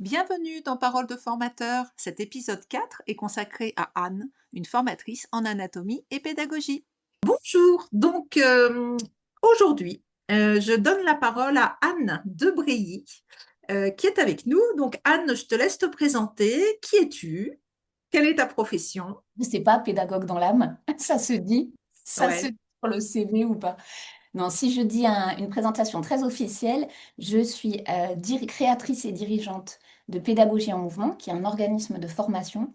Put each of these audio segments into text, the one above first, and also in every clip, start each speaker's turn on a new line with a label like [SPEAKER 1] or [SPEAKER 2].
[SPEAKER 1] Bienvenue dans Parole de formateur. Cet épisode 4 est consacré à Anne, une formatrice en anatomie et pédagogie. Bonjour, aujourd'hui, je donne la parole à Anne Debreilly qui est avec nous. Donc Anne, je te laisse te présenter. Qui es-tu? Quelle est ta profession?
[SPEAKER 2] Je sais pas, pédagogue dans l'âme, ça se
[SPEAKER 1] Ouais,
[SPEAKER 2] dit sur le CV ou pas. Non, si je dis une présentation très officielle, je suis créatrice et dirigeante de Pédagogie en Mouvement, qui est un organisme de formation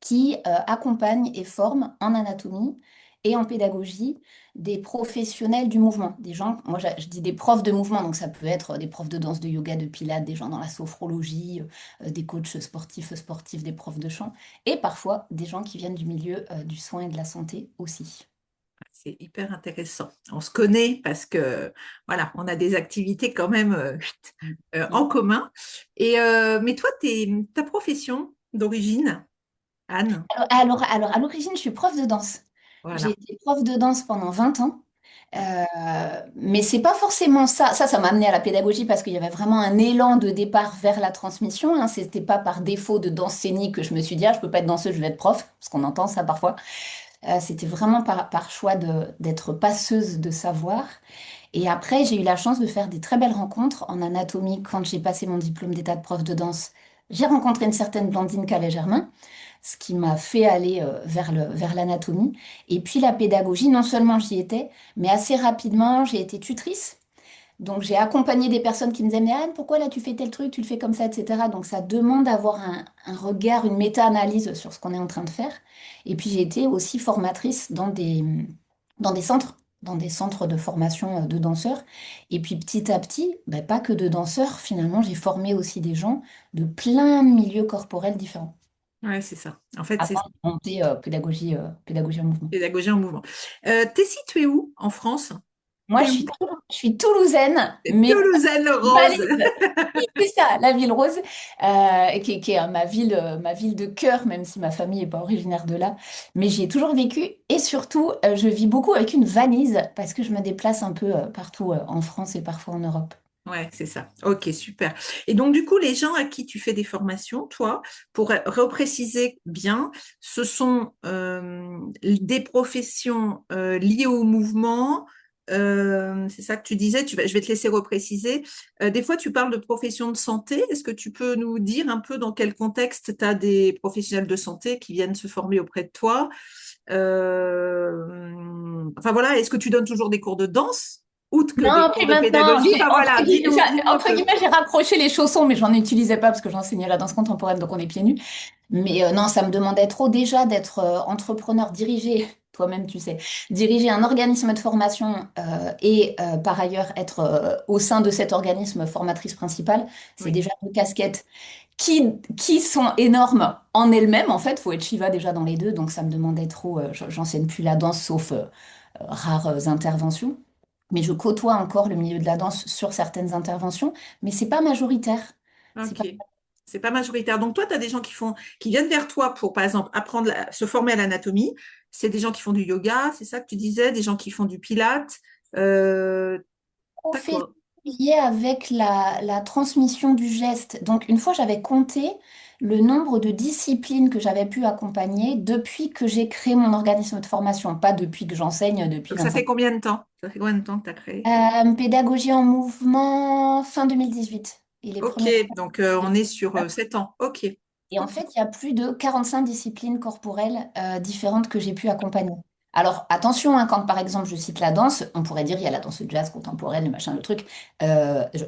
[SPEAKER 2] qui accompagne et forme en anatomie et en pédagogie des professionnels du mouvement, des gens, moi je dis des profs de mouvement, donc ça peut être des profs de danse, de yoga, de pilates, des gens dans la sophrologie, des coachs sportifs, des profs de chant, et parfois des gens qui viennent du milieu du soin et de la santé aussi.
[SPEAKER 1] c'est hyper intéressant. On se connaît parce que voilà, on a des activités quand même en commun. Mais toi, ta profession d'origine, Anne,
[SPEAKER 2] À l'origine, je suis prof de danse. J'ai
[SPEAKER 1] voilà.
[SPEAKER 2] été prof de danse pendant 20 ans. Mais c'est pas forcément ça. Ça m'a amené à la pédagogie parce qu'il y avait vraiment un élan de départ vers la transmission, hein. C'était pas par défaut de danse scénique que je me suis dit, ah, je peux pas être danseuse, je vais être prof, parce qu'on entend ça parfois. C'était vraiment par choix d'être passeuse de savoir. Et après, j'ai eu la chance de faire des très belles rencontres en anatomie quand j'ai passé mon diplôme d'état de prof de danse. J'ai rencontré une certaine Blandine Calais-Germain, ce qui m'a fait aller vers l'anatomie. Et puis la pédagogie, non seulement j'y étais, mais assez rapidement, j'ai été tutrice. Donc j'ai accompagné des personnes qui me disaient, mais Anne, pourquoi là tu fais tel truc, tu le fais comme ça, etc. Donc ça demande d'avoir un regard, une méta-analyse sur ce qu'on est en train de faire. Et puis j'ai été aussi formatrice dans des centres de formation de danseurs. Et puis petit à petit, ben, pas que de danseurs, finalement, j'ai formé aussi des gens de plein de milieux corporels différents
[SPEAKER 1] Ouais, c'est ça. En fait, c'est
[SPEAKER 2] afin
[SPEAKER 1] ça.
[SPEAKER 2] de monter pédagogie en mouvement.
[SPEAKER 1] Pédagogie en mouvement. T'es située où en France?
[SPEAKER 2] Moi,
[SPEAKER 1] T'es où?
[SPEAKER 2] je suis toulousaine,
[SPEAKER 1] T'es
[SPEAKER 2] mais
[SPEAKER 1] Toulousaine Rose.
[SPEAKER 2] valide. C'est ça, la ville rose, qui est ma ville de cœur, même si ma famille n'est pas originaire de là. Mais j'y ai toujours vécu et surtout, je vis beaucoup avec une valise parce que je me déplace un peu partout en France et parfois en Europe.
[SPEAKER 1] Ouais, c'est ça. Ok, super. Et donc, du coup, les gens à qui tu fais des formations, toi, pour repréciser bien, ce sont des professions liées au mouvement. C'est ça que tu disais. Je vais te laisser repréciser. Des fois, tu parles de professions de santé. Est-ce que tu peux nous dire un peu dans quel contexte tu as des professionnels de santé qui viennent se former auprès de toi? Enfin voilà, est-ce que tu donnes toujours des cours de danse, outre que des
[SPEAKER 2] Non,
[SPEAKER 1] cours
[SPEAKER 2] puis
[SPEAKER 1] de
[SPEAKER 2] maintenant,
[SPEAKER 1] pédagogie? Enfin voilà, dis-nous un
[SPEAKER 2] entre
[SPEAKER 1] peu.
[SPEAKER 2] guillemets, j'ai raccroché les chaussons, mais j'en utilisais pas parce que j'enseignais la danse contemporaine, donc on est pieds nus. Mais non, ça me demandait trop déjà d'être entrepreneur, diriger, toi-même tu sais, diriger un organisme de formation et par ailleurs être au sein de cet organisme formatrice principale. C'est
[SPEAKER 1] Oui,
[SPEAKER 2] déjà deux casquettes qui sont énormes en elles-mêmes. En fait, faut être Shiva déjà dans les deux, donc ça me demandait trop. J'enseigne plus la danse sauf rares interventions. Mais je côtoie encore le milieu de la danse sur certaines interventions, mais c'est pas majoritaire. C'est pas...
[SPEAKER 1] ok. C'est pas majoritaire. Donc toi, tu as des gens qui viennent vers toi pour, par exemple, se former à l'anatomie. C'est des gens qui font du yoga, c'est ça que tu disais, des gens qui font du pilates. Euh,
[SPEAKER 2] On
[SPEAKER 1] t'as
[SPEAKER 2] fait
[SPEAKER 1] quoi?
[SPEAKER 2] lié avec la transmission du geste. Donc, une fois, j'avais compté le nombre de disciplines que j'avais pu accompagner depuis que j'ai créé mon organisme de formation, pas depuis que j'enseigne depuis
[SPEAKER 1] Donc ça
[SPEAKER 2] 25
[SPEAKER 1] fait combien de temps? Ça fait combien de temps que tu as créé?
[SPEAKER 2] ans. Pédagogie en mouvement, fin 2018. Et les
[SPEAKER 1] Ok,
[SPEAKER 2] premières...
[SPEAKER 1] donc on est sur 7 ans. Ok.
[SPEAKER 2] Et en fait, il y a plus de 45 disciplines corporelles différentes que j'ai pu accompagner. Alors attention, hein, quand par exemple je cite la danse, on pourrait dire il y a la danse jazz contemporaine, le machin, le truc.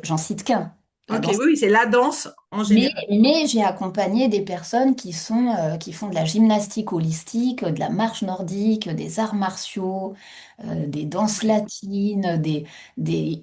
[SPEAKER 2] J'en cite qu'un. La
[SPEAKER 1] Ok, oui,
[SPEAKER 2] danse.
[SPEAKER 1] oui, c'est la danse en
[SPEAKER 2] Mais,
[SPEAKER 1] général.
[SPEAKER 2] mais j'ai accompagné des personnes qui font de la gymnastique holistique, de la marche nordique, des arts martiaux, des danses
[SPEAKER 1] Ouais.
[SPEAKER 2] latines,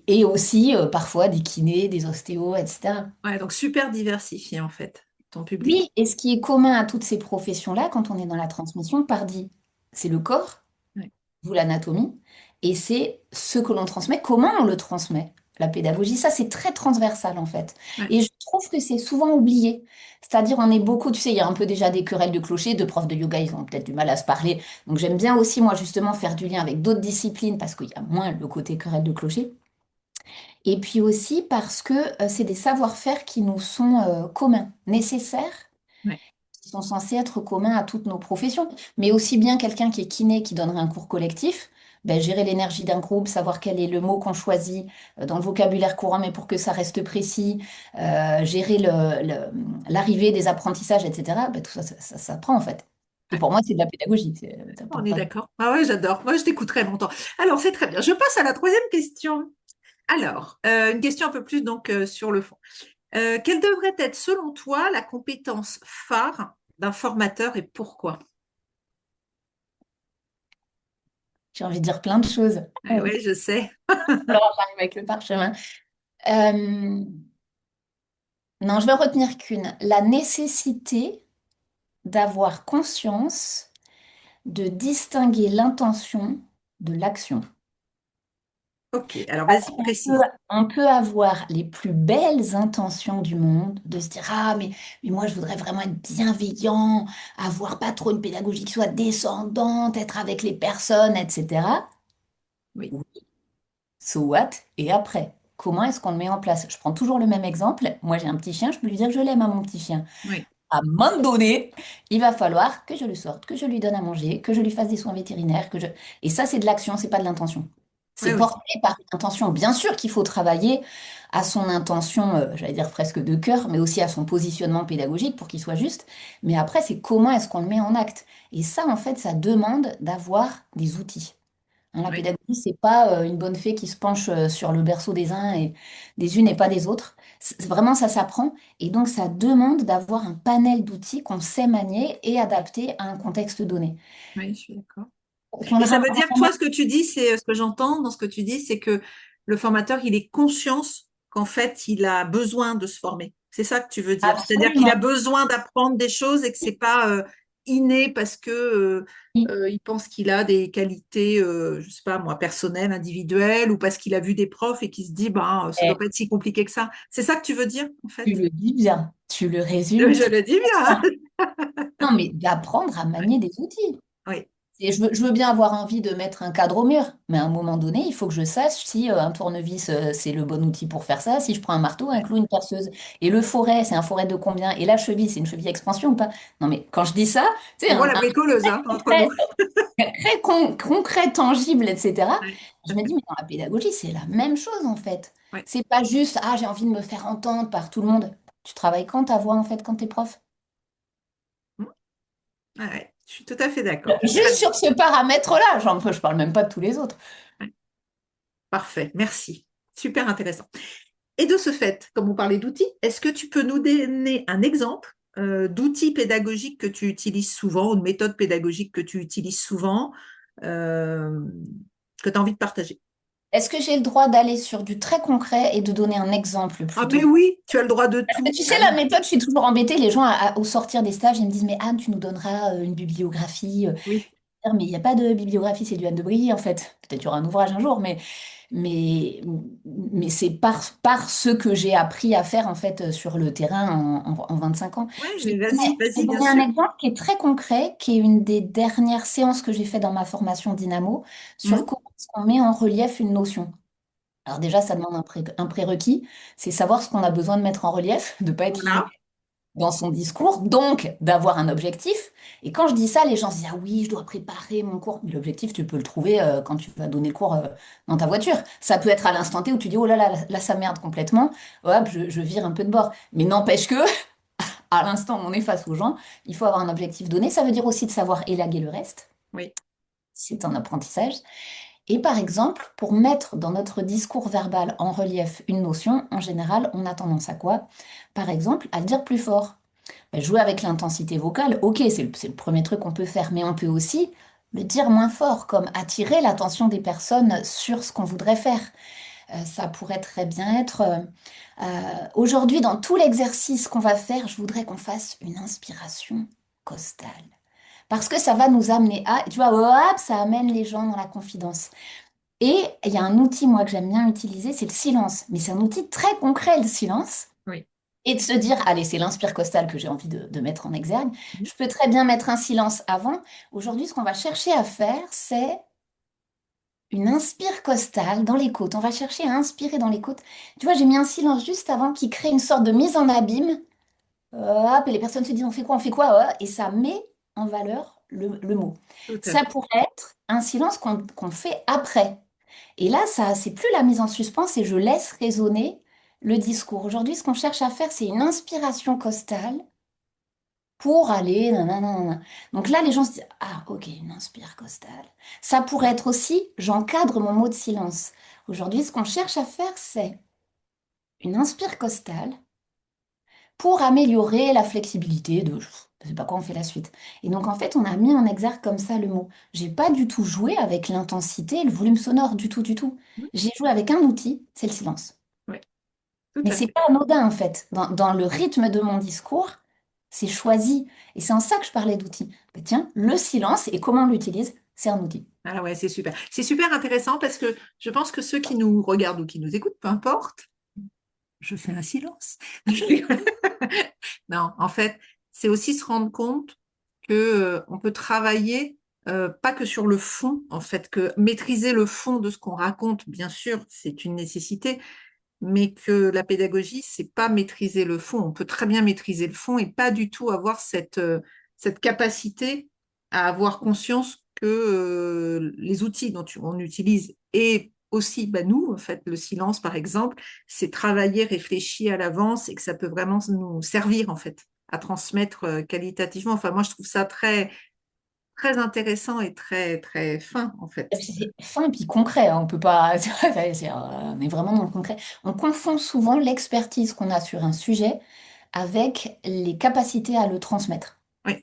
[SPEAKER 2] et aussi parfois des kinés, des ostéos, etc.
[SPEAKER 1] Ouais, donc super diversifié en fait, ton public.
[SPEAKER 2] Oui, et ce qui est commun à toutes ces professions-là, quand on est dans la transmission, pardi, c'est le corps,
[SPEAKER 1] Ouais,
[SPEAKER 2] d'où l'anatomie, et c'est ce que l'on transmet, comment on le transmet. La pédagogie, ça c'est très transversal en fait.
[SPEAKER 1] ouais.
[SPEAKER 2] Et je trouve que c'est souvent oublié. C'est-à-dire on est beaucoup, tu sais, il y a un peu déjà des querelles de clochers, de profs de yoga, ils ont peut-être du mal à se parler. Donc j'aime bien aussi moi justement faire du lien avec d'autres disciplines parce qu'il y a moins le côté querelle de clocher. Et puis aussi parce que c'est des savoir-faire qui nous sont communs, nécessaires,
[SPEAKER 1] Ouais.
[SPEAKER 2] qui sont censés être communs à toutes nos professions. Mais aussi bien quelqu'un qui est kiné qui donnerait un cours collectif, ben, gérer l'énergie d'un groupe, savoir quel est le mot qu'on choisit dans le vocabulaire courant, mais pour que ça reste précis, gérer l'arrivée des apprentissages, etc. Ben, tout ça, ça s'apprend en fait. Et
[SPEAKER 1] Ouais.
[SPEAKER 2] pour moi, c'est de la pédagogie.
[SPEAKER 1] On
[SPEAKER 2] T'apprends
[SPEAKER 1] est
[SPEAKER 2] pas.
[SPEAKER 1] d'accord. Ah ouais, j'adore. Moi, je t'écouterai longtemps. Alors, c'est très bien. Je passe à la troisième question. Alors, une question un peu plus donc sur le fond. Quelle devrait être, selon toi, la compétence phare d'un formateur et pourquoi?
[SPEAKER 2] J'ai envie de dire plein de choses.
[SPEAKER 1] Oui, je sais.
[SPEAKER 2] Alors, j'arrive avec le parchemin. Euh, non, je vais retenir qu'une. La nécessité d'avoir conscience de distinguer l'intention de l'action.
[SPEAKER 1] Ok, alors vas-y,
[SPEAKER 2] On peut,
[SPEAKER 1] précise.
[SPEAKER 2] on peut avoir les plus belles intentions du monde, de se dire, ah, mais moi, je voudrais vraiment être bienveillant, avoir pas trop une pédagogie qui soit descendante, être avec les personnes, etc.
[SPEAKER 1] Oui,
[SPEAKER 2] So what? Et après, comment est-ce qu'on le met en place? Je prends toujours le même exemple. Moi, j'ai un petit chien, je peux lui dire que je l'aime à mon petit chien.
[SPEAKER 1] oui,
[SPEAKER 2] À un moment donné, il va falloir que je le sorte, que je lui donne à manger, que je lui fasse des soins vétérinaires, que je... Et ça, c'est de l'action, c'est pas de l'intention.
[SPEAKER 1] oui,
[SPEAKER 2] C'est
[SPEAKER 1] oui,
[SPEAKER 2] porté par une intention. Bien sûr qu'il faut travailler à son intention, j'allais dire presque de cœur, mais aussi à son positionnement pédagogique pour qu'il soit juste. Mais après, c'est comment est-ce qu'on le met en acte. Et ça, en fait, ça demande d'avoir des outils. Hein, la
[SPEAKER 1] oui,
[SPEAKER 2] pédagogie, c'est pas une bonne fée qui se penche sur le berceau des uns et des unes et pas des autres. Vraiment, ça s'apprend. Et donc, ça demande d'avoir un panel d'outils qu'on sait manier et adapter à un contexte donné.
[SPEAKER 1] oui, je suis d'accord.
[SPEAKER 2] Qu'on le
[SPEAKER 1] Et ça
[SPEAKER 2] ram-
[SPEAKER 1] veut dire, toi, ce que tu dis, c'est ce que j'entends dans ce que tu dis, c'est que le formateur, il est conscient qu'en fait, il a besoin de se former. C'est ça que tu veux dire. C'est-à-dire qu'il a
[SPEAKER 2] Absolument.
[SPEAKER 1] besoin d'apprendre des choses et que c'est pas inné parce que il pense qu'il a des qualités, je sais pas moi, personnelles, individuelles, ou parce qu'il a vu des profs et qu'il se dit, bah, ça doit
[SPEAKER 2] Eh,
[SPEAKER 1] pas être si compliqué que ça. C'est ça que tu veux dire, en fait?
[SPEAKER 2] tu le dis bien, tu le résumes
[SPEAKER 1] Je
[SPEAKER 2] très
[SPEAKER 1] le dis bien.
[SPEAKER 2] bien. Non, mais d'apprendre à
[SPEAKER 1] Ouais.
[SPEAKER 2] manier des outils.
[SPEAKER 1] Oui,
[SPEAKER 2] Et je veux bien avoir envie de mettre un cadre au mur, mais à un moment donné, il faut que je sache si un tournevis, c'est le bon outil pour faire ça, si je prends un marteau, un
[SPEAKER 1] ouais.
[SPEAKER 2] clou, une perceuse. Et le forêt, c'est un forêt de combien? Et la cheville, c'est une cheville expansion ou pas? Non, mais quand je dis ça, tu sais,
[SPEAKER 1] On voit la
[SPEAKER 2] un
[SPEAKER 1] bricoleuse, hein, entre nous.
[SPEAKER 2] concret, très concret, tangible, etc.,
[SPEAKER 1] Ouais,
[SPEAKER 2] je me dis, mais dans la pédagogie, c'est la même chose en fait.
[SPEAKER 1] ouais.
[SPEAKER 2] C'est pas juste, ah, j'ai envie de me faire entendre par tout le monde. Tu travailles quand ta voix en fait, quand t'es prof?
[SPEAKER 1] Mm. Ouais, ouais. Je suis tout à fait d'accord. Très
[SPEAKER 2] Juste
[SPEAKER 1] bien.
[SPEAKER 2] sur ce paramètre-là, je parle même pas de tous les autres.
[SPEAKER 1] Ouais. Parfait, merci. Super intéressant. Et de ce fait, comme on parlait d'outils, est-ce que tu peux nous donner un exemple d'outils pédagogiques que tu utilises souvent ou de méthodes pédagogiques que tu utilises souvent euh, que tu as envie de partager?
[SPEAKER 2] Est-ce que j'ai le droit d'aller sur du très concret et de donner un exemple
[SPEAKER 1] Ah, mais
[SPEAKER 2] plutôt?
[SPEAKER 1] oui, tu as le droit de
[SPEAKER 2] Parce que
[SPEAKER 1] tout.
[SPEAKER 2] tu sais, la
[SPEAKER 1] Allez.
[SPEAKER 2] méthode, je suis toujours embêtée. Les gens, au sortir des stages, ils me disent, mais Anne, tu nous donneras une bibliographie.
[SPEAKER 1] Oui,
[SPEAKER 2] Mais il n'y a pas de bibliographie, c'est du Anne de Brilly, en fait. Peut-être qu'il y aura un ouvrage un jour, mais, mais c'est par ce que j'ai appris à faire, en fait, sur le terrain en 25 ans.
[SPEAKER 1] ouais,
[SPEAKER 2] Je vais
[SPEAKER 1] mais
[SPEAKER 2] te donner,
[SPEAKER 1] vas-y,
[SPEAKER 2] je vais
[SPEAKER 1] vas-y,
[SPEAKER 2] te
[SPEAKER 1] bien
[SPEAKER 2] donner un
[SPEAKER 1] sûr.
[SPEAKER 2] exemple qui est très concret, qui est une des dernières séances que j'ai fait dans ma formation Dynamo, sur
[SPEAKER 1] Mhm.
[SPEAKER 2] comment est-ce qu'on met en relief une notion. Alors déjà, ça demande un prérequis, c'est savoir ce qu'on a besoin de mettre en relief, de ne pas être limité
[SPEAKER 1] Voilà.
[SPEAKER 2] dans son discours, donc d'avoir un objectif. Et quand je dis ça, les gens se disent, ah oui, je dois préparer mon cours. Mais l'objectif, tu peux le trouver quand tu vas donner le cours dans ta voiture. Ça peut être à l'instant T où tu dis, oh là là, là, ça merde complètement. Hop, je vire un peu de bord. Mais n'empêche que, à l'instant où on est face aux gens, il faut avoir un objectif donné. Ça veut dire aussi de savoir élaguer le reste.
[SPEAKER 1] Oui,
[SPEAKER 2] C'est un apprentissage. Et par exemple, pour mettre dans notre discours verbal en relief une notion, en général, on a tendance à quoi? Par exemple, à le dire plus fort. Ben, jouer avec l'intensité vocale, ok, c'est le premier truc qu'on peut faire, mais on peut aussi le dire moins fort, comme attirer l'attention des personnes sur ce qu'on voudrait faire. Ça pourrait très bien être, aujourd'hui, dans tout l'exercice qu'on va faire, je voudrais qu'on fasse une inspiration costale. Parce que ça va nous amener à, tu vois, hop, ça amène les gens dans la confidence. Et il y a un outil, moi, que j'aime bien utiliser, c'est le silence. Mais c'est un outil très concret, le silence.
[SPEAKER 1] oui.
[SPEAKER 2] Et de se dire, allez, c'est l'inspire costale que j'ai envie de mettre en exergue.
[SPEAKER 1] Mhm.
[SPEAKER 2] Je peux très bien mettre un silence avant. Aujourd'hui, ce qu'on va chercher à faire, c'est Une inspire costale dans les côtes. On va chercher à inspirer dans les côtes. Tu vois, j'ai mis un silence juste avant qui crée une sorte de mise en abîme. Hop, et les personnes se disent on fait quoi, on fait quoi? Et ça met en valeur le mot.
[SPEAKER 1] Tout à
[SPEAKER 2] Ça
[SPEAKER 1] fait.
[SPEAKER 2] pourrait être un silence qu'on fait après. Et là, ça, c'est plus la mise en suspens, et je laisse résonner le discours. Aujourd'hui, ce qu'on cherche à faire, c'est une inspiration costale pour aller nanana. Donc là, les gens se disent, ah, ok, une inspire costale. Ça pourrait être aussi, j'encadre mon mot de silence. Aujourd'hui, ce qu'on cherche à faire, c'est une inspire costale pour améliorer la flexibilité de, je sais pas quoi, on fait la suite. Et donc, en fait, on a mis en exergue comme ça le mot. J'ai pas du tout joué avec l'intensité et le volume sonore, du tout, du tout. J'ai joué avec un outil, c'est le silence.
[SPEAKER 1] Oui, tout
[SPEAKER 2] Mais
[SPEAKER 1] à
[SPEAKER 2] c'est
[SPEAKER 1] fait.
[SPEAKER 2] pas anodin, en fait. Dans le rythme de mon discours, c'est choisi. Et c'est en ça que je parlais d'outils. Ben tiens, le silence et comment on l'utilise, c'est un outil.
[SPEAKER 1] Ah ouais, c'est super. C'est super intéressant parce que je pense que ceux qui nous regardent ou qui nous écoutent, peu importe, je fais un silence. Non, en fait, c'est aussi se rendre compte que on peut travailler pas que sur le fond, en fait, que maîtriser le fond de ce qu'on raconte, bien sûr, c'est une nécessité, mais que la pédagogie, c'est pas maîtriser le fond. On peut très bien maîtriser le fond et pas du tout avoir cette capacité à avoir conscience que les outils on utilise et aussi, bah, nous, en fait, le silence, par exemple, c'est travailler, réfléchir à l'avance et que ça peut vraiment nous servir, en fait, à transmettre qualitativement. Enfin, moi, je trouve ça très, très intéressant et très, très fin, en
[SPEAKER 2] Et
[SPEAKER 1] fait.
[SPEAKER 2] puis c'est fin et puis concret, hein. On peut pas, on est vraiment dans le concret. On confond souvent l'expertise qu'on a sur un sujet avec les capacités à le transmettre.
[SPEAKER 1] Oui,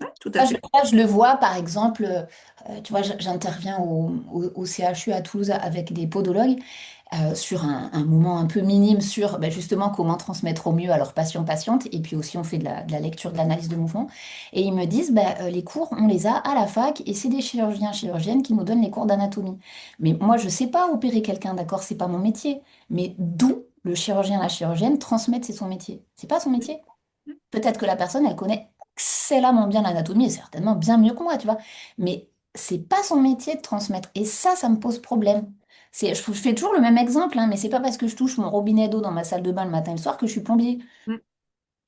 [SPEAKER 1] ouais, tout à fait.
[SPEAKER 2] Ça, je le vois, par exemple, tu vois, j'interviens au CHU à Toulouse avec des podologues sur un moment un peu minime sur ben, justement comment transmettre au mieux à leurs patients-patientes. Et puis aussi, on fait de la lecture, de l'analyse de mouvement. Et ils me disent, ben, les cours, on les a à la fac et c'est des chirurgiens, chirurgiennes qui nous donnent les cours d'anatomie. Mais moi, je sais pas opérer quelqu'un, d'accord, c'est pas mon métier. Mais d'où le chirurgien, la chirurgienne transmettre, c'est son métier. C'est pas son métier. Peut-être que la personne, elle connaît excellemment bien l'anatomie et certainement bien mieux que moi, tu vois. Mais c'est pas son métier de transmettre. Et ça me pose problème. Je fais toujours le même exemple, hein, mais c'est pas parce que je touche mon robinet d'eau dans ma salle de bain le matin et le soir que je suis plombier.
[SPEAKER 1] Ouais,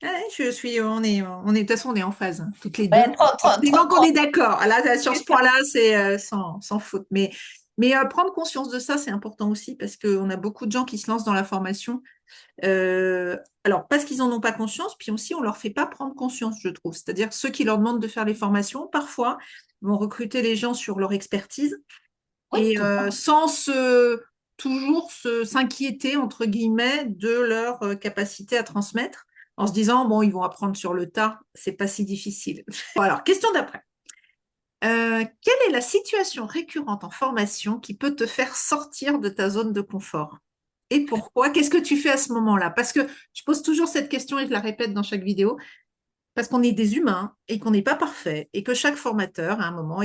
[SPEAKER 1] de toute façon, on est en phase, hein, toutes les
[SPEAKER 2] Ouais,
[SPEAKER 1] deux. Forcément qu'on est
[SPEAKER 2] 30.
[SPEAKER 1] d'accord. Là, sur ce point-là, c'est sans faute. Mais prendre conscience de ça, c'est important aussi parce qu'on a beaucoup de gens qui se lancent dans la formation. Alors, parce qu'ils n'en ont pas conscience, puis aussi, on ne leur fait pas prendre conscience, je trouve. C'est-à-dire, ceux qui leur demandent de faire les formations, parfois, vont recruter les gens sur leur expertise
[SPEAKER 2] Oui,
[SPEAKER 1] et
[SPEAKER 2] totalement.
[SPEAKER 1] sans toujours s'inquiéter, entre guillemets, de leur capacité à transmettre, en se disant, bon, ils vont apprendre sur le tas, c'est pas si difficile. Bon, alors, question d'après. Quelle est la situation récurrente en formation qui peut te faire sortir de ta zone de confort? Et pourquoi? Qu'est-ce que tu fais à ce moment-là? Parce que je pose toujours cette question et je la répète dans chaque vidéo. Parce qu'on est des humains et qu'on n'est pas parfait et que chaque formateur, à un moment,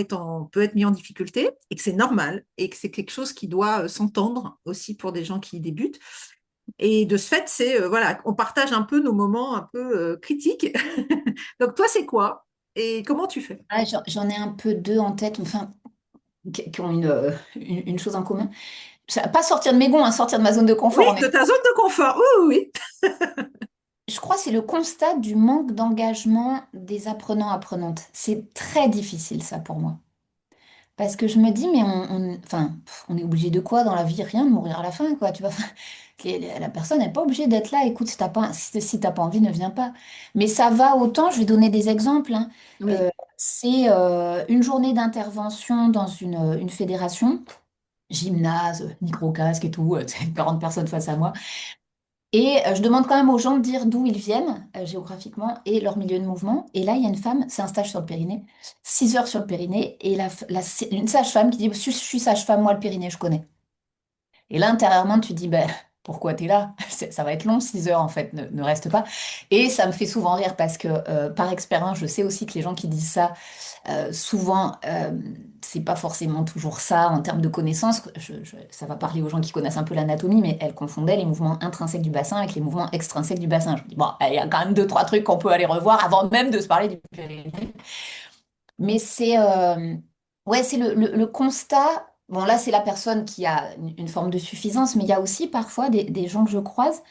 [SPEAKER 1] peut être mis en difficulté et que c'est normal et que c'est quelque chose qui doit s'entendre aussi pour des gens qui débutent. Et de ce fait, voilà, on partage un peu nos moments un peu critiques. Donc toi, c'est quoi? Et comment tu fais?
[SPEAKER 2] Ah, j'en ai un peu deux en tête, enfin, qui ont une chose en commun. Pas sortir de mes gonds, hein, sortir de ma zone de
[SPEAKER 1] Oui,
[SPEAKER 2] confort, on est.
[SPEAKER 1] de ta zone de confort. Oui, oui, oui.
[SPEAKER 2] Je crois que c'est le constat du manque d'engagement des apprenants-apprenantes. C'est très difficile, ça, pour moi. Parce que je me dis, mais enfin, on est obligé de quoi dans la vie? Rien, de mourir à la fin, quoi. Tu vois, enfin, la personne n'est pas obligée d'être là. Écoute, si t'as pas envie, ne viens pas. Mais ça va autant, je vais donner des exemples, hein.
[SPEAKER 1] Oui.
[SPEAKER 2] C'est une journée d'intervention dans une fédération, gymnase, micro-casque et tout, 40 personnes face à moi. Et je demande quand même aux gens de dire d'où ils viennent géographiquement et leur milieu de mouvement. Et là, il y a une femme, c'est un stage sur le Périnée, 6 heures sur le Périnée, et une sage-femme qui dit, je suis sage-femme, moi le Périnée, je connais. Et là, intérieurement, tu te dis, ben, pourquoi t'es là? Ça va être long, 6 heures en fait, ne reste pas. Et ça me fait souvent rire parce que par expérience, je sais aussi que les gens qui disent ça, souvent, c'est pas forcément toujours ça en termes de connaissances. Ça va parler aux gens qui connaissent un peu l'anatomie, mais elles confondaient les mouvements intrinsèques du bassin avec les mouvements extrinsèques du bassin. Je me dis, bon, il y a quand même deux, trois trucs qu'on peut aller revoir avant même de se parler du périnée. Mais ouais, c'est le constat. bon, là, c'est la personne qui a une forme de suffisance, mais il y a aussi parfois des gens que je croise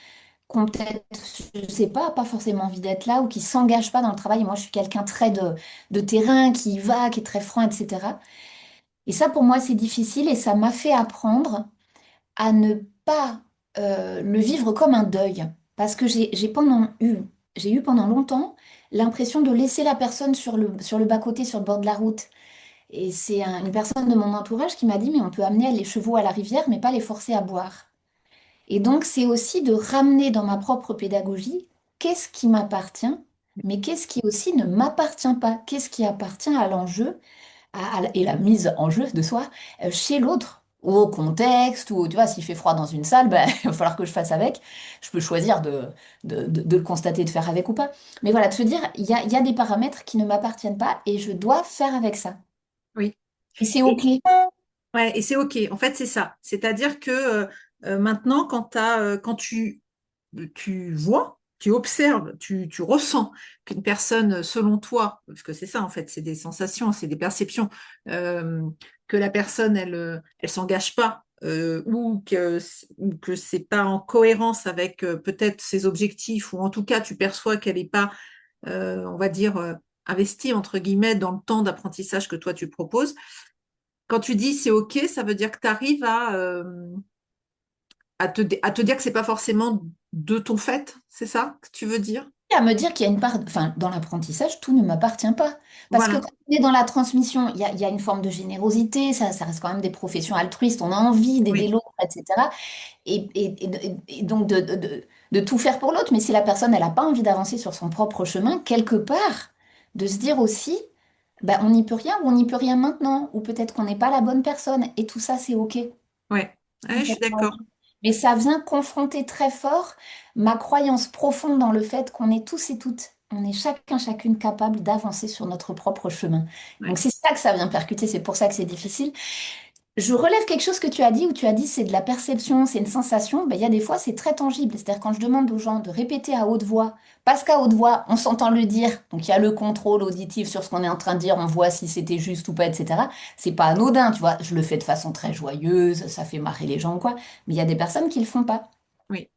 [SPEAKER 2] qui ont peut-être, je sais pas forcément envie d'être là ou qui s'engagent pas dans le travail. Et moi, je suis quelqu'un très de terrain, qui y va, qui est très franc, etc. Et ça, pour moi, c'est difficile et ça m'a fait apprendre à ne pas le vivre comme un deuil. Parce que j'ai eu pendant longtemps l'impression de laisser la personne sur le bas-côté, sur le bord de la route. Et c'est une personne de mon entourage qui m'a dit, mais on peut amener les chevaux à la rivière, mais pas les forcer à boire. Et donc, c'est aussi de ramener dans ma propre pédagogie qu'est-ce qui m'appartient, mais qu'est-ce qui aussi ne m'appartient pas, qu'est-ce qui appartient à l'enjeu et la mise en jeu de soi chez l'autre, ou au contexte, ou tu vois, s'il fait froid dans une salle, ben, il va falloir que je fasse avec. Je peux choisir de le constater, de faire avec ou pas. Mais voilà, de se dire, il y a des paramètres qui ne m'appartiennent pas et je dois faire avec ça.
[SPEAKER 1] Oui.
[SPEAKER 2] Et c'est OK.
[SPEAKER 1] Et, ouais, et c'est OK. En fait, c'est ça. C'est-à-dire que maintenant, quand tu vois, tu observes, tu ressens qu'une personne, selon toi, parce que c'est ça en fait, c'est des sensations, c'est des perceptions, euh, que la personne, elle s'engage pas, ou que c'est pas en cohérence avec peut-être ses objectifs, ou en tout cas, tu perçois qu'elle n'est pas, on va dire, investie, entre guillemets, dans le temps d'apprentissage que toi, tu proposes. Quand tu dis c'est OK, ça veut dire que tu arrives à te dire que c'est pas forcément de ton fait, c'est ça que tu veux dire?
[SPEAKER 2] À me dire qu'il y a une part, enfin, dans l'apprentissage, tout ne m'appartient pas. Parce que
[SPEAKER 1] Voilà,
[SPEAKER 2] quand on est dans la transmission, il y a une forme de générosité, ça reste quand même des professions altruistes, on a envie d'aider
[SPEAKER 1] oui,
[SPEAKER 2] l'autre, etc. Et donc de tout faire pour l'autre, mais si la personne, elle n'a pas envie d'avancer sur son propre chemin, quelque part, de se dire aussi, bah, on n'y peut rien ou on n'y peut rien maintenant, ou peut-être qu'on n'est pas la bonne personne, et tout ça, c'est OK.
[SPEAKER 1] ouais, ouais, je suis d'accord.
[SPEAKER 2] Mais ça vient confronter très fort ma croyance profonde dans le fait qu'on est tous et toutes, on est chacun, chacune capable d'avancer sur notre propre chemin. Donc
[SPEAKER 1] Ouais,
[SPEAKER 2] c'est ça que ça vient percuter, c'est pour ça que c'est difficile. Je relève quelque chose que tu as dit, où tu as dit c'est de la perception, c'est une sensation. Ben, il y a des fois, c'est très tangible. C'est-à-dire quand je demande aux gens de répéter à haute voix, parce qu'à haute voix, on s'entend le dire, donc il y a le contrôle auditif sur ce qu'on est en train de dire, on voit si c'était juste ou pas, etc. C'est pas anodin, tu vois. Je le fais de façon très joyeuse, ça fait marrer les gens, quoi. Mais il y a des personnes qui le font pas.
[SPEAKER 1] oui,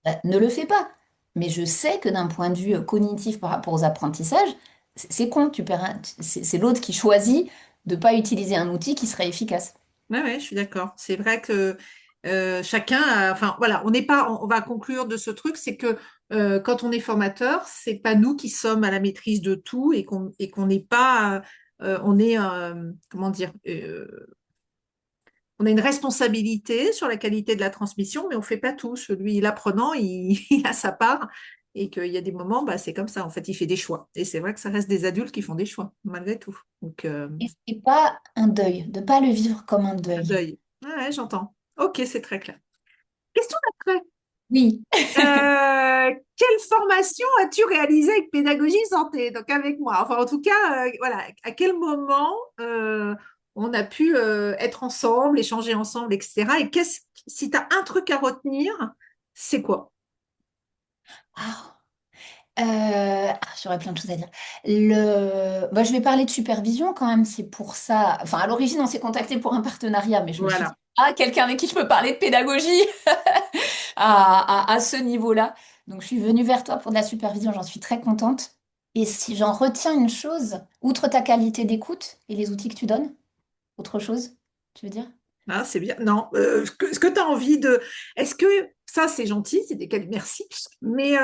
[SPEAKER 2] Ben, ne le fais pas. Mais je sais que d'un point de vue cognitif par rapport aux apprentissages, c'est con, tu perds c'est l'autre qui choisit de pas utiliser un outil qui serait efficace.
[SPEAKER 1] ouais, ouais, je suis d'accord. C'est vrai que chacun, enfin voilà, on n'est pas, on va conclure de ce truc, c'est que quand on est formateur, c'est pas nous qui sommes à la maîtrise de tout et qu'on n'est pas, on est, comment dire, on a une responsabilité sur la qualité de la transmission, mais on fait pas tout. Celui, l'apprenant, il a sa part et qu'il y a des moments, bah, c'est comme ça. En fait, il fait des choix. Et c'est vrai que ça reste des adultes qui font des choix, malgré tout. Donc,
[SPEAKER 2] Et c'est pas un deuil, de pas le vivre comme un
[SPEAKER 1] un
[SPEAKER 2] deuil.
[SPEAKER 1] deuil. Ouais, ouais, j'entends. Ok, c'est très clair. Question d'après.
[SPEAKER 2] Oui.
[SPEAKER 1] Quelle formation as-tu réalisée avec Pédagogie Santé? Donc avec moi. Enfin, en tout cas, voilà, à quel moment on a pu être ensemble, échanger ensemble, etc. Et si tu as un truc à retenir, c'est quoi?
[SPEAKER 2] Ah, j'aurais plein de choses à dire. Je vais parler de supervision quand même, c'est pour ça. Enfin, à l'origine, on s'est contacté pour un partenariat, mais je me suis dit,
[SPEAKER 1] Voilà.
[SPEAKER 2] ah, quelqu'un avec qui je peux parler de pédagogie à ce niveau-là. Donc, je suis venue vers toi pour de la supervision, j'en suis très contente. Et si j'en retiens une chose, outre ta qualité d'écoute et les outils que tu donnes, autre chose, tu veux dire?
[SPEAKER 1] Ah, c'est bien. Non, ce que tu as envie de. Est-ce que ça, c'est gentil, c'est des qualités, merci. Mais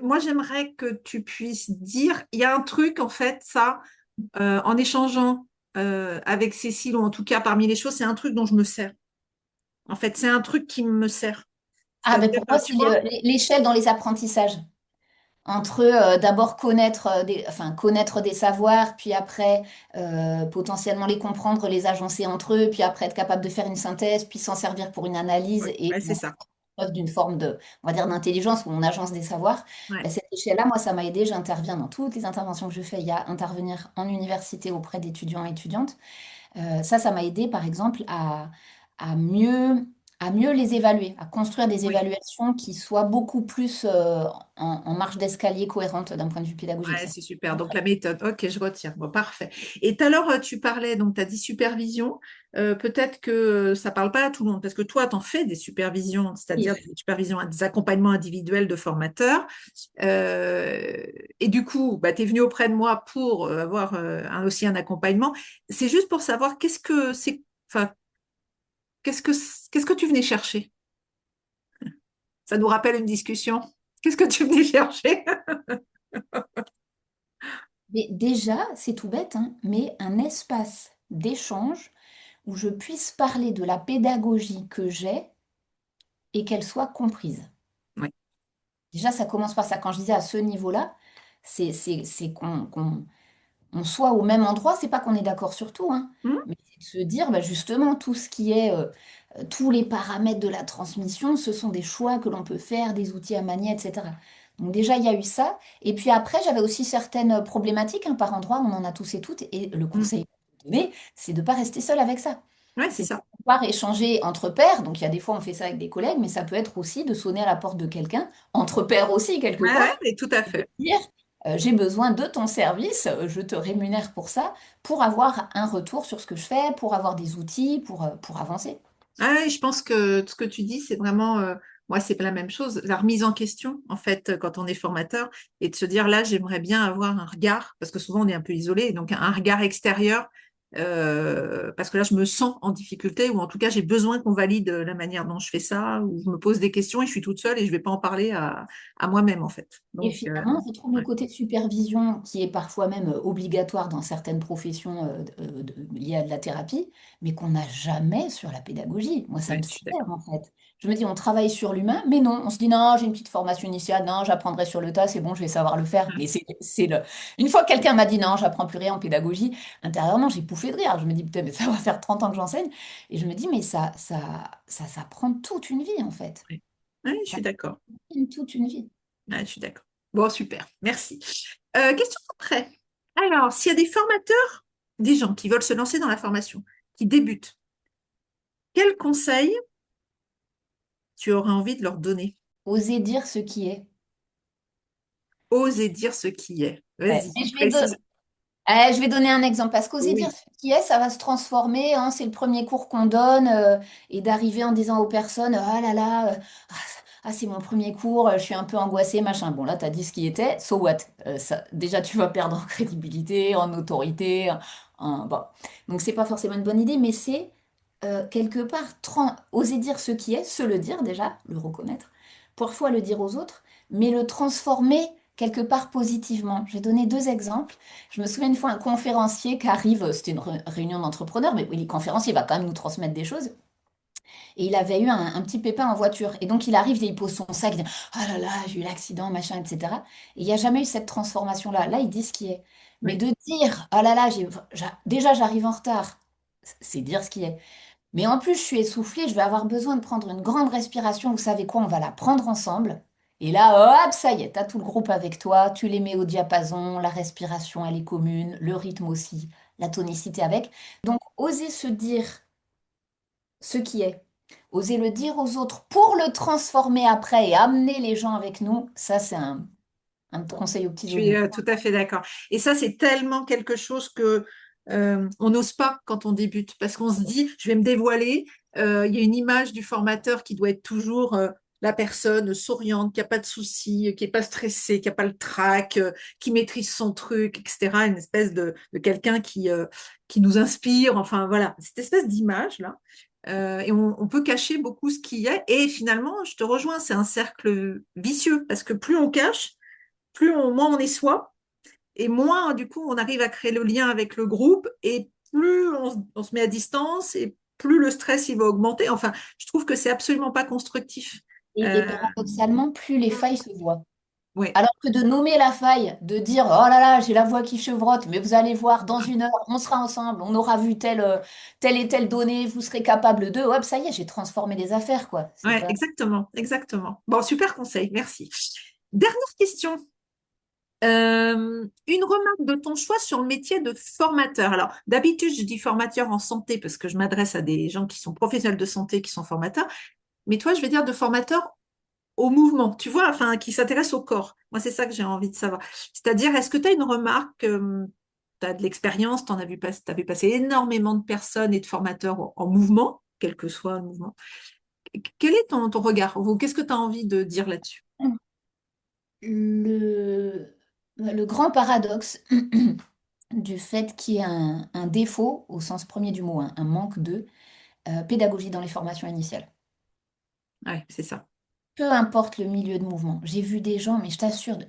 [SPEAKER 1] moi, j'aimerais que tu puisses dire, il y a un truc, en fait, ça, en échangeant avec Cécile, ou en tout cas parmi les choses, c'est un truc dont je me sers. En fait, c'est un truc qui me sert.
[SPEAKER 2] Ah, ben
[SPEAKER 1] C'est-à-dire,
[SPEAKER 2] pour moi,
[SPEAKER 1] tu
[SPEAKER 2] c'est
[SPEAKER 1] vois,
[SPEAKER 2] l'échelle dans les apprentissages. Entre d'abord connaître, connaître des savoirs, puis après potentiellement les comprendre, les agencer entre eux, puis après être capable de faire une synthèse, puis s'en servir pour une analyse
[SPEAKER 1] ouais,
[SPEAKER 2] et
[SPEAKER 1] ouais, c'est ça.
[SPEAKER 2] preuve d'une forme de, on va dire, d'intelligence où on agence des savoirs.
[SPEAKER 1] Ouais,
[SPEAKER 2] Ben, cette échelle-là, moi, ça m'a aidé. J'interviens dans toutes les interventions que je fais. Il y a intervenir en université auprès d'étudiants et étudiantes. Ça m'a aidé, par exemple, à mieux à mieux les évaluer, à construire des
[SPEAKER 1] Oui.
[SPEAKER 2] évaluations qui soient beaucoup plus en marche d'escalier cohérente d'un point de vue pédagogique.
[SPEAKER 1] Ouais,
[SPEAKER 2] Ça,
[SPEAKER 1] c'est super. Donc la méthode, ok, je retiens. Bon, parfait. Et tout à l'heure, tu parlais, donc tu as dit supervision. Peut-être que ça parle pas à tout le monde, parce que toi, tu en fais des supervisions, c'est-à-dire des supervisions, des accompagnements individuels de formateurs. Euh, et du coup, bah, tu es venu auprès de moi pour avoir aussi un accompagnement. C'est juste pour savoir enfin, qu'est-ce que tu venais chercher? Ça nous rappelle une discussion. Qu'est-ce que tu venais chercher?
[SPEAKER 2] Mais déjà, c'est tout bête, hein, mais un espace d'échange où je puisse parler de la pédagogie que j'ai et qu'elle soit comprise.
[SPEAKER 1] Oui.
[SPEAKER 2] Déjà, ça commence par ça. Quand je disais à ce niveau-là, c'est qu'on on soit au même endroit. C'est pas qu'on est d'accord sur tout, hein,
[SPEAKER 1] Hmm.
[SPEAKER 2] mais c'est de se dire, bah, justement, tout ce qui est, tous les paramètres de la transmission, ce sont des choix que l'on peut faire, des outils à manier, etc. Donc déjà, il y a eu ça. Et puis après, j'avais aussi certaines problématiques, hein, par endroit, on en a tous et toutes. Et le
[SPEAKER 1] Hmm.
[SPEAKER 2] conseil donné, c'est de ne pas rester seul avec ça.
[SPEAKER 1] Ouais, c'est
[SPEAKER 2] C'est de
[SPEAKER 1] ça.
[SPEAKER 2] pouvoir échanger entre pairs. Donc il y a des fois, on fait ça avec des collègues, mais ça peut être aussi de sonner à la porte de quelqu'un, entre pairs aussi, quelque
[SPEAKER 1] Ouais, ouais,
[SPEAKER 2] part,
[SPEAKER 1] mais tout à
[SPEAKER 2] et de
[SPEAKER 1] fait.
[SPEAKER 2] dire, j'ai besoin de ton service, je te rémunère pour ça, pour avoir un retour sur ce que je fais, pour avoir des outils, pour avancer.
[SPEAKER 1] Ah, ouais, je pense que ce que tu dis, c'est vraiment, moi, c'est pas la même chose. La remise en question, en fait, quand on est formateur, et de se dire, là, j'aimerais bien avoir un regard, parce que souvent on est un peu isolé, donc un regard extérieur, parce que là, je me sens en difficulté, ou en tout cas, j'ai besoin qu'on valide la manière dont je fais ça, ou je me pose des questions et je suis toute seule et je vais pas en parler à moi-même, en fait.
[SPEAKER 2] Et
[SPEAKER 1] Donc,
[SPEAKER 2] finalement, on retrouve le
[SPEAKER 1] ouais,
[SPEAKER 2] côté de supervision qui est parfois même obligatoire dans certaines professions liées à de la thérapie, mais qu'on n'a jamais sur la pédagogie. Moi, ça
[SPEAKER 1] ouais,
[SPEAKER 2] me
[SPEAKER 1] je suis
[SPEAKER 2] sidère
[SPEAKER 1] d'accord.
[SPEAKER 2] en fait. Je me dis, on travaille sur l'humain, mais non, on se dit, non, j'ai une petite formation initiale, non, j'apprendrai sur le tas, c'est bon, je vais savoir le faire. Mais c'est le... Une fois que quelqu'un m'a dit, non, j'apprends plus rien en pédagogie, intérieurement, j'ai pouffé de rire. Je me dis, putain, mais ça va faire 30 ans que j'enseigne. Et je me dis, mais ça prend toute une vie en fait.
[SPEAKER 1] Ouais, ouais, je
[SPEAKER 2] Ça
[SPEAKER 1] suis d'accord.
[SPEAKER 2] prend toute une vie.
[SPEAKER 1] Ouais, je suis d'accord. Bon, super, merci. Question après. Alors, s'il y a des formateurs, des gens qui veulent se lancer dans la formation, qui débutent, quels conseils tu aurais envie de leur donner?
[SPEAKER 2] Oser dire ce qui est.
[SPEAKER 1] Oser dire ce qui est.
[SPEAKER 2] Ouais.
[SPEAKER 1] Vas-y,
[SPEAKER 2] Mais
[SPEAKER 1] précise.
[SPEAKER 2] je vais donner un exemple parce qu'oser dire
[SPEAKER 1] Oui,
[SPEAKER 2] ce qui est, ça va se transformer, hein, c'est le premier cours qu'on donne et d'arriver en disant aux personnes, ah là là, c'est mon premier cours, je suis un peu angoissée, machin. Bon, là, tu as dit ce qui était, so what? Déjà, tu vas perdre en crédibilité, en autorité. Bon. Donc, c'est pas forcément une bonne idée, mais c'est quelque part oser dire ce qui est, se le dire déjà, le reconnaître, parfois le dire aux autres, mais le transformer quelque part positivement. Je vais donner deux exemples. Je me souviens une fois un conférencier qui arrive, c'était une réunion d'entrepreneurs, mais oui, les conférenciers va quand même nous transmettre des choses. Et il avait eu un petit pépin en voiture. Et donc il arrive et il pose son sac, il dit, ah là là, j'ai eu l'accident, machin, etc. Et il n'y a jamais eu cette transformation-là. Là, il dit ce qui est. Mais
[SPEAKER 1] oui,
[SPEAKER 2] de dire, ah là là, déjà j'arrive en retard, c'est dire ce qui est. Mais en plus, je suis essoufflée, je vais avoir besoin de prendre une grande respiration. Vous savez quoi? On va la prendre ensemble. Et là, hop, ça y est, t'as tout le groupe avec toi, tu les mets au diapason, la respiration, elle est commune, le rythme aussi, la tonicité avec. Donc, oser se dire ce qui est, oser le dire aux autres pour le transformer après et amener les gens avec nous, ça, c'est un conseil aux
[SPEAKER 1] je
[SPEAKER 2] petits
[SPEAKER 1] suis
[SPEAKER 2] oignons.
[SPEAKER 1] tout à fait d'accord. Et ça, c'est tellement quelque chose que on n'ose pas quand on débute, parce qu'on se dit, je vais me dévoiler. Il y a une image du formateur qui doit être toujours la personne souriante, qui n'a pas de soucis, qui n'est pas stressée, qui n'a pas le trac, qui maîtrise son truc, etc. Une espèce de quelqu'un qui nous inspire. Enfin, voilà, cette espèce d'image-là. Et on peut cacher beaucoup ce qu'il y a. Et finalement, je te rejoins, c'est un cercle vicieux, parce que plus on cache, moins on est soi, et moins, du coup, on arrive à créer le lien avec le groupe, et plus on se met à distance, et plus le stress, il va augmenter. Enfin, je trouve que c'est absolument pas constructif.
[SPEAKER 2] Et
[SPEAKER 1] Euh,
[SPEAKER 2] paradoxalement, plus les failles se voient.
[SPEAKER 1] ouais,
[SPEAKER 2] Alors que de nommer la faille, de dire oh là là, j'ai la voix qui chevrotte, mais vous allez voir, dans une heure, on sera ensemble, on aura vu telle et telle donnée, vous serez capable de, hop, ça y est, j'ai transformé les affaires, quoi. C'est
[SPEAKER 1] ouais,
[SPEAKER 2] pas.
[SPEAKER 1] exactement, exactement. Bon, super conseil, merci. Dernière question. Une remarque de ton choix sur le métier de formateur. Alors, d'habitude, je dis formateur en santé parce que je m'adresse à des gens qui sont professionnels de santé, qui sont formateurs. Mais toi, je vais dire de formateur au mouvement, tu vois, enfin, qui s'intéresse au corps. Moi, c'est ça que j'ai envie de savoir. C'est-à-dire, est-ce que tu as une remarque, tu as de l'expérience, tu avais passé énormément de personnes et de formateurs en mouvement, quel que soit le mouvement. Quel est ton regard? Ou qu'est-ce que tu as envie de dire là-dessus?
[SPEAKER 2] Le grand paradoxe du fait qu'il y ait un défaut, au sens premier du mot, un manque de pédagogie dans les formations initiales.
[SPEAKER 1] Ouais, c'est ça.
[SPEAKER 2] Peu importe le milieu de mouvement. J'ai vu des gens, mais je t'assure,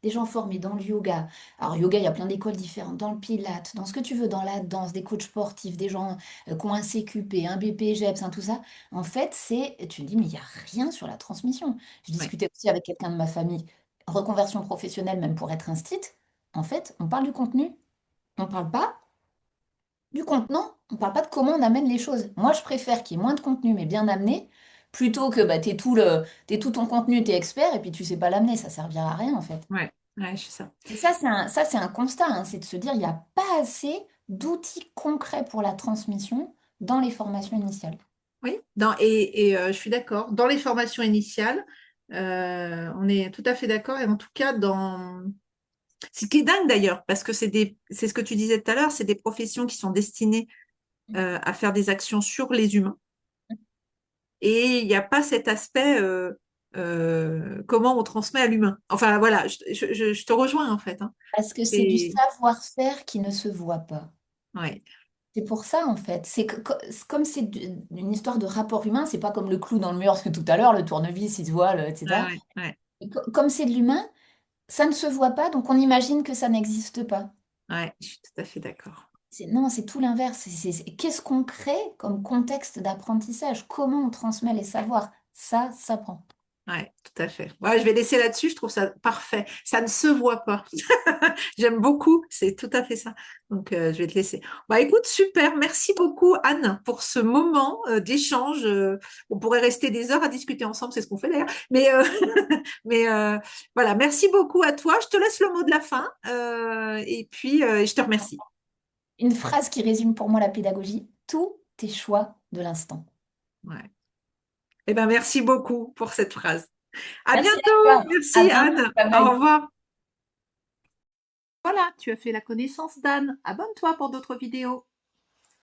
[SPEAKER 2] des gens formés dans le yoga. Alors, yoga, il y a plein d'écoles différentes, dans le pilates, dans ce que tu veux, dans la danse, des coachs sportifs, des gens qui ont un CQP, un BPGEPS, tout ça. En fait, tu te dis, mais il n'y a rien sur la transmission. Je
[SPEAKER 1] Ouais,
[SPEAKER 2] discutais aussi avec quelqu'un de ma famille, reconversion professionnelle, même pour être instite. En fait, on parle du contenu, on parle pas du contenant, on parle pas de comment on amène les choses. Moi, je préfère qu'il y ait moins de contenu, mais bien amené, plutôt que bah, t'aies tout ton contenu, t'es expert, et puis tu sais pas l'amener, ça servira à rien en fait.
[SPEAKER 1] ouais, ouais, c'est ça.
[SPEAKER 2] Et ça, c'est un constat, hein, c'est de se dire, il n'y a pas assez d'outils concrets pour la transmission dans les formations initiales.
[SPEAKER 1] Oui, je suis d'accord. Dans les formations initiales, on est tout à fait d'accord. Et en tout cas, ce qui est dingue d'ailleurs, parce que c'est ce que tu disais tout à l'heure, c'est des professions qui sont destinées à faire des actions sur les humains. Et il n'y a pas cet aspect comment on transmet à l'humain. Enfin voilà, je te rejoins en fait, hein.
[SPEAKER 2] Parce que c'est du
[SPEAKER 1] C'est
[SPEAKER 2] savoir-faire qui ne se voit pas.
[SPEAKER 1] ouais,
[SPEAKER 2] C'est pour ça, en fait. Comme c'est une histoire de rapport humain, c'est pas comme le clou dans le mur que tout à l'heure, le tournevis, il se voit,
[SPEAKER 1] ouais,
[SPEAKER 2] etc.
[SPEAKER 1] ouais, ouais,
[SPEAKER 2] Comme c'est de l'humain, ça ne se voit pas, donc on imagine que ça n'existe pas.
[SPEAKER 1] ouais, je suis tout à fait d'accord.
[SPEAKER 2] Non, c'est tout l'inverse. Qu'est-ce qu'on crée comme contexte d'apprentissage? Comment on transmet les savoirs? Ça s'apprend.
[SPEAKER 1] Ouais, tout à fait. Ouais, je vais laisser là-dessus, je trouve ça parfait. Ça ne se voit pas. J'aime beaucoup, c'est tout à fait ça. Donc, je vais te laisser. Bah, écoute, super. Merci beaucoup, Anne, pour ce moment d'échange. On pourrait rester des heures à discuter ensemble, c'est ce qu'on fait d'ailleurs. Mais voilà, merci beaucoup à toi. Je te laisse le mot de la fin. Et puis, je te remercie.
[SPEAKER 2] Une phrase qui résume pour moi la pédagogie, tout est choix de l'instant.
[SPEAKER 1] Ouais. Eh ben, merci beaucoup pour cette phrase. À
[SPEAKER 2] Merci
[SPEAKER 1] bientôt.
[SPEAKER 2] à toi. À
[SPEAKER 1] Merci,
[SPEAKER 2] bientôt.
[SPEAKER 1] Anne.
[SPEAKER 2] Bye
[SPEAKER 1] Au
[SPEAKER 2] bye.
[SPEAKER 1] revoir. Voilà, tu as fait la connaissance d'Anne. Abonne-toi pour d'autres vidéos.